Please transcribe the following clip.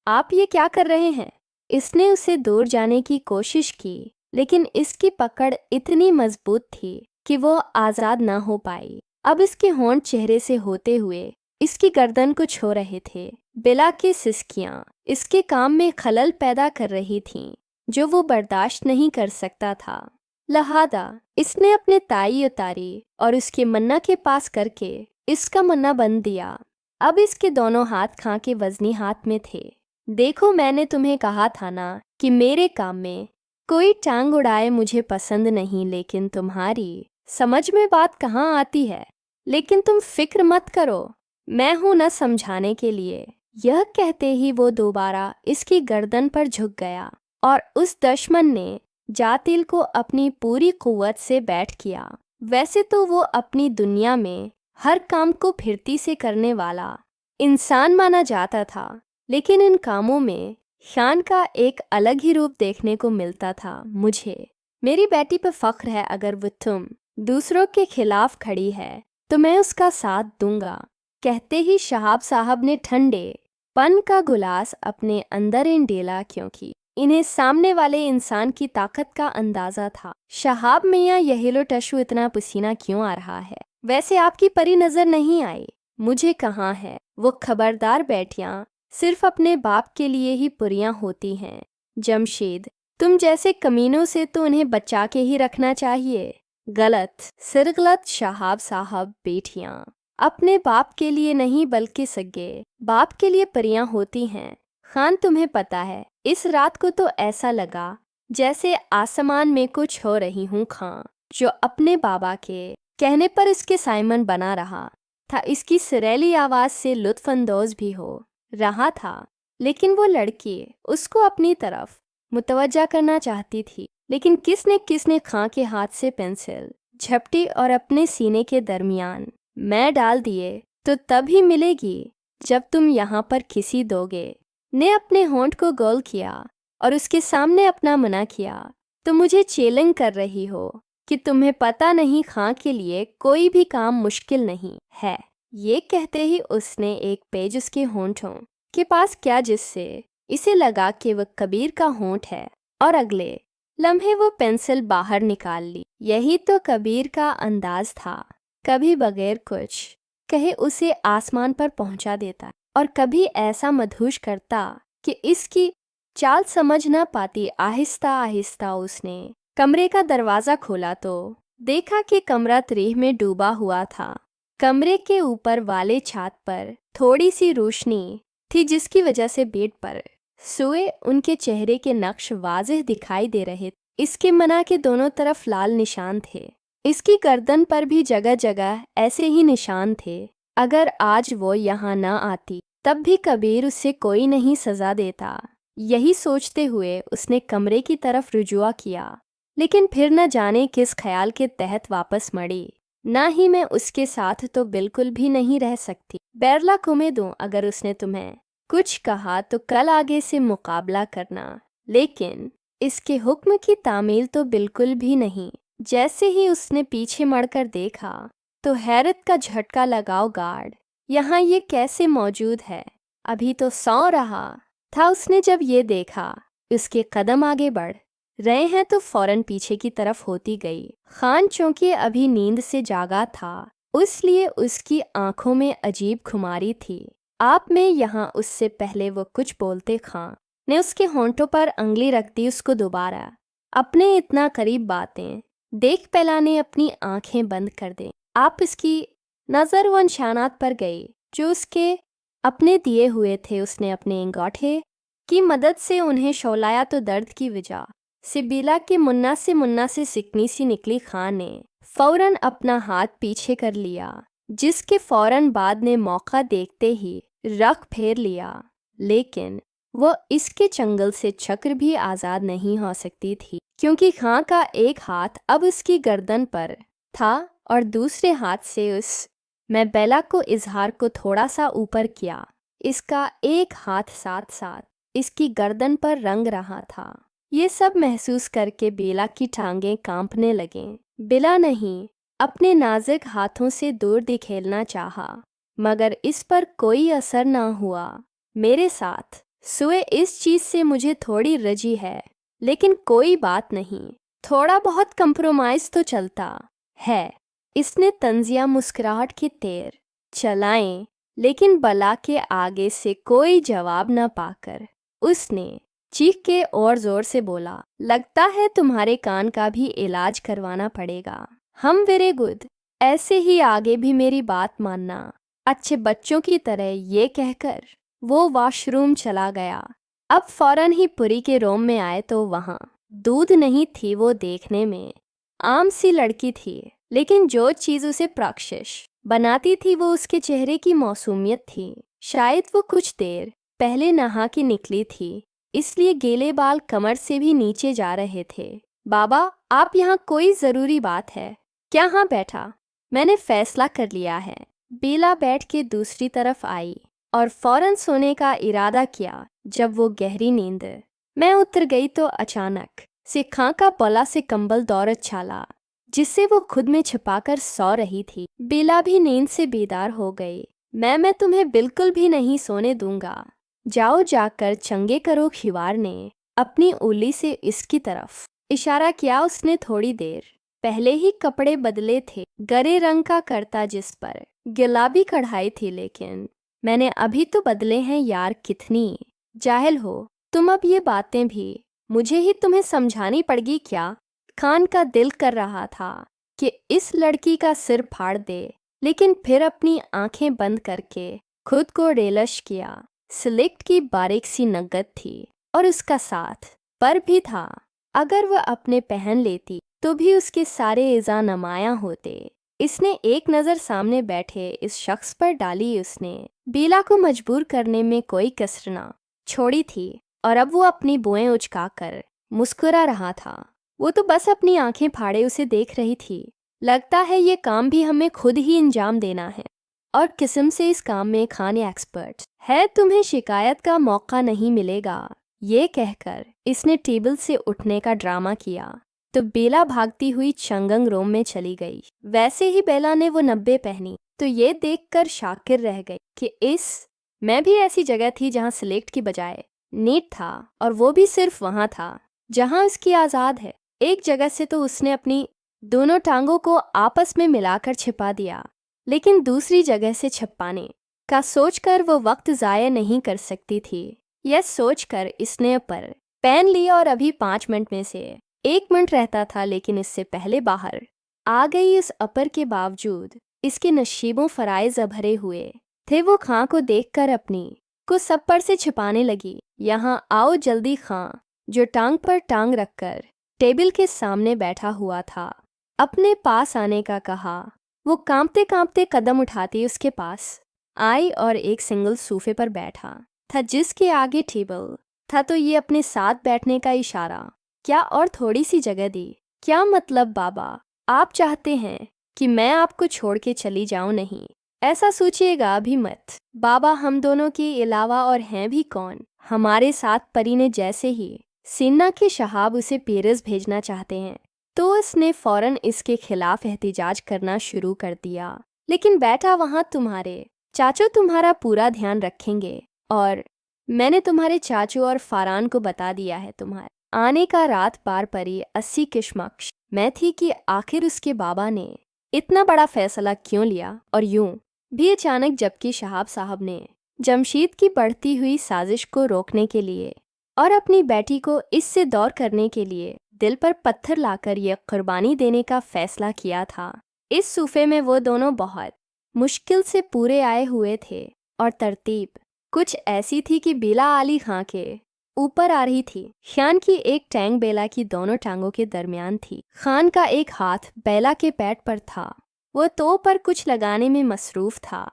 आप ये क्या कर रहे हैं? इसने उसे दूर जाने की कोशिश की, लेकिन इसकी पकड़ इतनी मजबूत थी कि वो आज़ाद ना हो पाई। अब इसके होंठ चेहरे से होते हुए इसकी गर्दन को छू रहे थे। बेला की सिसकियां इसके काम में खलल पैदा कर रही थीं, जो वो बर्दाश्त नहीं कर सकता था। लिहाजा इसने अपने ताई उतारी और उसके मन्ना के पास करके इसका मन्ना बंद दिया। अब इसके दोनों हाथ खां के वजनी हाथ में थे। देखो, मैंने तुम्हें कहा था ना कि मेरे काम में कोई टांग उड़ाए मुझे पसंद नहीं, लेकिन तुम्हारी समझ में बात कहाँ आती है। लेकिन तुम फिक्र मत करो, मैं हूं न समझाने के लिए। यह कहते ही वो दोबारा इसकी गर्दन पर झुक गया और उस दुश्मन ने जातिल को अपनी पूरी कुव्वत से बैठ किया। वैसे तो वो अपनी दुनिया में हर काम को फिरती से करने वाला इंसान माना जाता था, लेकिन इन कामों में शान का एक अलग ही रूप देखने को मिलता था। मुझे मेरी बेटी पर फख्र है। अगर वो तुम दूसरों के खिलाफ खड़ी है तो मैं उसका साथ दूंगा। कहते ही शहाब साहब ने ठंडे पन का गुलास अपने अंदर इंडेला, क्योंकि इन्हें सामने वाले इंसान की ताकत का अंदाजा था। शहाब मियाँ, यह लो टशु, इतना पसीना क्यों आ रहा है? वैसे आपकी परी नजर नहीं आई? मुझे कहाँ है? वो खबरदार बेटियां सिर्फ अपने बाप के लिए ही पुरियां होती हैं। जमशेद, तुम जैसे कमीनों से तो उन्हें बचा के ही रखना चाहिए। गलत, सिरगलत शहाब साहब। बेटियां अपने बाप के लिए नहीं बल्कि सगे बाप के लिए परियां होती हैं। खान, तुम्हें पता है, इस रात को तो ऐसा लगा जैसे आसमान में कुछ हो रही हूँ। खां, जो अपने बाबा के कहने पर इसके साइमन बना रहा था, इसकी सुरीली आवाज से लुत्फानंदोज भी हो रहा था। लेकिन वो लड़की उसको अपनी तरफ मुतवज्जा करना चाहती थी। लेकिन किसने किसने खां के हाथ से पेंसिल झपटी और अपने सीने के दरमियान मैं डाल दिए। तो तब ही मिलेगी जब तुम यहाँ पर किसी दोगे। ने अपने होंठ को गोल किया और उसके सामने अपना मना किया। तो मुझे चैलेंज कर रही हो कि तुम्हें पता नहीं खां के लिए कोई भी काम मुश्किल नहीं है। ये कहते ही उसने एक पेज उसके होंठों के पास किया, जिससे इसे लगा कि वह कबीर का होंठ है, और अगले लम्हे वो पेंसिल बाहर निकाल ली। यही तो कबीर का अंदाज था, कभी बगैर कुछ कहे उसे आसमान पर पहुंचा देता और कभी ऐसा मदहोश करता कि इसकी चाल समझ न पाती। आहिस्ता आहिस्ता उसने कमरे का दरवाजा खोला तो देखा कि कमरा तरीह में डूबा हुआ था। कमरे के ऊपर वाले छत पर थोड़ी सी रोशनी थी, जिसकी वजह से बेड पर सोए उनके चेहरे के नक्श वाज़ेह दिखाई दे रहे। इसके मना के दोनों तरफ लाल निशान थे। इसकी गर्दन पर भी जगह जगह ऐसे ही निशान थे। अगर आज वो यहाँ न आती तब भी कबीर उसे कोई नहीं सजा देता। यही सोचते हुए उसने कमरे की तरफ रुजुआ किया, लेकिन फिर न जाने किस ख्याल के तहत वापस मड़ी। ना ही मैं उसके साथ तो बिल्कुल भी नहीं रह सकती। बैरला कुमे दूं, अगर उसने तुम्हें कुछ कहा तो कल आगे से मुकाबला करना, लेकिन इसके हुक्म की तामील तो बिल्कुल भी नहीं। जैसे ही उसने पीछे मुड़कर देखा तो हैरत का झटका लगाओ। गार्ड यहाँ ये कैसे मौजूद है? अभी तो सौ रहा था। उसने जब ये देखा उसके कदम आगे बढ़ रहे हैं तो फौरन पीछे की तरफ होती गई। खान चूंकि अभी नींद से जागा था, इसलिए उसकी आंखों में अजीब खुमारी थी। आप में यहाँ उससे पहले वो कुछ बोलते खां ने उसके होंठों पर अंगली रख दी। उसको दोबारा अपने इतना करीब बातें देख पहला ने अपनी आंखें बंद कर दें। आप इसकी नज़र व निशानात पर गई जो उसके अपने दिए हुए थे। उसने अपने अंगूठे की मदद से उन्हें शौलाया तो दर्द की वजह सिबिला के मुन्ना से सिकनी सी निकली। खान ने फौरन अपना हाथ पीछे कर लिया, जिसके फौरन बाद ने मौका देखते ही रख फेर लिया। लेकिन वो इसके चंगल से चक्र भी आज़ाद नहीं हो सकती थी, क्योंकि खां का एक हाथ अब उसकी गर्दन पर था और दूसरे हाथ से उस मैं बेला को इजहार को थोड़ा सा ऊपर किया। इसका एक हाथ साथ साथ इसकी गर्दन पर रंग रहा था। ये सब महसूस करके बेला की टांगें कांपने लगें। बेला नहीं अपने नाजुक हाथों से दूर दिखेलना चाहा, मगर इस पर कोई असर ना हुआ। मेरे साथ सुए इस चीज से मुझे थोड़ी रजी है, लेकिन कोई बात नहीं, थोड़ा बहुत कंप्रोमाइज तो चलता है। इसने तंजिया मुस्कुराहट की तेर चलाएं, लेकिन बला के आगे से कोई जवाब न पाकर उसने चीख के और जोर से बोला, लगता है तुम्हारे कान का भी इलाज करवाना पड़ेगा। हम वेरी गुड, ऐसे ही आगे भी मेरी बात मानना, अच्छे बच्चों की तरह। ये कहकर वो वॉशरूम चला गया। अब फौरन ही पुरी के रूम में आए तो वहाँ दूध नहीं थी। वो देखने में आम सी लड़की थी, लेकिन जो चीज उसे प्रकाश बनाती थी वो उसके चेहरे की मौसूमियत थी। शायद वो कुछ देर पहले नहा के निकली थी, इसलिए गीले बाल कमर से भी नीचे जा रहे थे। बाबा, आप यहाँ, कोई ज़रूरी बात है क्या? हाँ बैठा, मैंने फैसला कर लिया है। बेला बैठ के दूसरी तरफ आई और फौरन सोने का इरादा किया। जब वो गहरी नींद मैं उतर गई तो अचानक से खां का पला से कंबल दौड़त छाला, जिससे वो खुद में छिपाकर सो रही थी। बेला भी नींद से बेदार हो गई। मैं तुम्हें बिल्कुल भी नहीं सोने दूंगा। जाओ, जाकर चंगे करो। खिवार ने अपनी उंगली से इसकी तरफ इशारा किया। उसने थोड़ी देर पहले ही कपड़े बदले थे, गरे रंग का करता जिस पर गुलाबी कढ़ाई थी, लेकिन मैंने अभी तो बदले हैं यार। कितनी जाहिल हो तुम। अब ये बातें भी मुझे ही तुम्हें समझानी पड़गी क्या? खान का दिल कर रहा था कि इस लड़की का सिर फाड़ दे, लेकिन फिर अपनी आंखें बंद करके खुद को रियलाइज किया। सिलेक्ट की बारीक सी नगद थी और उसका साथ पर भी था। अगर वह अपने पहन लेती तो भी उसके सारे इज़ा नमाया होते। इसने एक नज़र सामने बैठे इस शख्स पर डाली। उसने बेला को मजबूर करने में कोई कसर ना छोड़ी थी और अब वो अपनी बुएं उचकाकर मुस्कुरा रहा था। वो तो बस अपनी आंखें फाड़े उसे देख रही थी। लगता है ये काम भी हमें खुद ही अंजाम देना है, और किस्म से इस काम में खान एक्सपर्ट है। तुम्हें शिकायत का मौका नहीं मिलेगा। ये कहकर इसने टेबल से उठने का ड्रामा किया तो बेला भागती हुई चंगंग रूम में चली गई। वैसे ही बेला ने वो 90 पहनी तो ये देखकर शाकिर रह गई कि मैं भी ऐसी जगह थी जहाँ सिलेक्ट की बजाय नीट था, और वो भी सिर्फ वहाँ था जहाँ उसकी आज़ाद है। एक जगह से तो उसने अपनी दोनों टांगों को आपस में मिलाकर छिपा दिया, लेकिन दूसरी जगह से छिपाने का सोचकर वो वक्त ज़ाया नहीं कर सकती थी। यह सोचकर इसने पर पेन लिया और अभी 5 मिनट में से 1 मिनट रहता था, लेकिन इससे पहले बाहर आ गई। इस अपर के बावजूद इसके नशीबों फराइज भरे हुए थे। वो खां को देखकर अपनी को सब पर से छिपाने लगी। यहाँ आओ जल्दी। खां, जो टांग पर टांग रखकर टेबल के सामने बैठा हुआ था, अपने पास आने का कहा। वो कांपते कांपते कदम उठाती उसके पास आई और एक सिंगल सोफे पर बैठा था, जिसके आगे टेबल था। तो ये अपने साथ बैठने का इशारा क्या और थोड़ी सी जगह दी। क्या मतलब बाबा, आप चाहते हैं कि मैं आपको छोड़ के चली जाऊं? नहीं, ऐसा सोचिएगा अभी मत बाबा। हम दोनों के अलावा और हैं भी कौन? हमारे साथ परी ने जैसे ही सीना के शहाब उसे पेरिस भेजना चाहते हैं तो उसने फौरन इसके खिलाफ एहतिजाज करना शुरू कर दिया। लेकिन बैठा वहाँ तुम्हारे चाचू तुम्हारा पूरा ध्यान रखेंगे, और मैंने तुम्हारे चाचू और फारान को बता दिया है तुम्हारे आने का। रात बार परी 80 किशमक्श मैं थी कि आखिर उसके बाबा ने इतना बड़ा फैसला क्यों लिया, और यूं भी अचानक, जबकि शहाब साहब ने जमशीद की बढ़ती हुई साजिश को रोकने के लिए और अपनी बेटी को इससे दौर करने के लिए दिल पर पत्थर लाकर यह कुर्बानी देने का फैसला किया था। इस सूफे में वो दोनों बहुत मुश्किल से पूरे आए हुए थे, और तरतीब कुछ ऐसी थी कि बेला आली खां के ऊपर आ रही थी। खान की एक टैंग बेला की दोनों टांगों के दरमियान थी। खान का एक हाथ बेला के पैर पर था। वो तो पर कुछ लगाने में मसरूफ था।